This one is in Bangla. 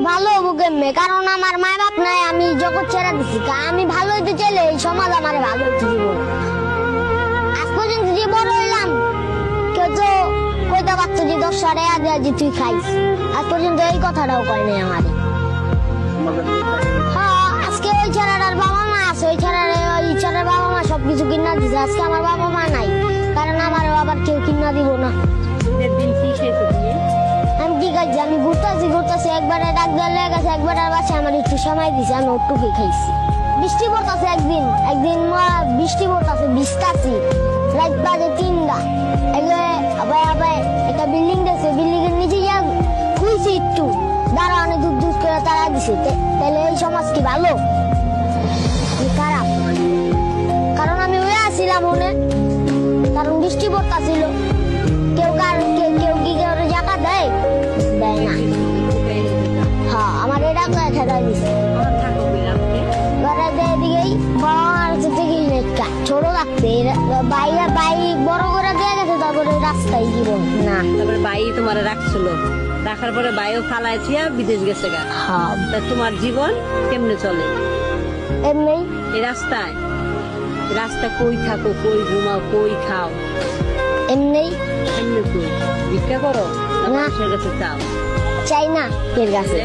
ভালো হবো কেমনে? কারণ আমার মা বাপ নাই, আমি জগৎ ছেড়ে দিচ্ছি। আমি ভালো হইতে চাইলে এই সমাজ আমার ভালো হইতে দিব না। আজ পর্যন্ত যে বড় হইলাম, কেউ তো কইতে পারতো যে 10 টাকা আজি তুই খাইস। আজ পর্যন্ত এই কথাটাও কয় নাই আমার। হ্যাঁ, আজকে ওই ছেলেটার বাবা মা আছে, ওই ছেলের বাবা মা সবকিছু কিনা দিছে। আজকে আমার বাবা মা নাই, কারণ আমার আবার কেউ কিনা দিব না। আমি ঠিক আছে, আমি ঘুরতেছি একবারে ডাক দেওয়া লেগে গেছে, একবারে বাসে আমার একটু সময় দিছে, আমি ওটুকু খাইছি। বৃষ্টি পড়তেছে একদিন বৃষ্টি পড়তেছে, ভিজতাছি। রাত বাজে 3টা। একটা বিল্ডিং দেখছে, বিল্ডিং এর নিচে গিয়া খুঁজছি একটু, দাঁড়ানো দুধ করে তারা দিছে। তাহলে এই সমাজ কি ভালো? খারাপ। কারণ আমি ওই আসছিলাম মনে, কারণ বৃষ্টি পড়তেছিল। কেউ কি কেউ জায়গা দেয় না। হ্যাঁ, আমার এটা ঠেকাই দিচ্ছে। এদিকেই ছোট থাকতে বড় করে দিয়ে গেছে, তারপরে রাস্তায় জীবন না। তারপরে বাই তোমার রাখছিল, রাখার পরে বাইও ফালাই ছিয়া বিদেশ গেছে গা। হ্যাঁ, তোমার জীবন কেমনে চলে? এমনি এই রাস্তা কই থাকো, কই ঘুমাও, কই খাও? এমনি এমনি কই ভিক্ষা করো না না। মানুষের কাছে চাও? চাই না এর কাছে।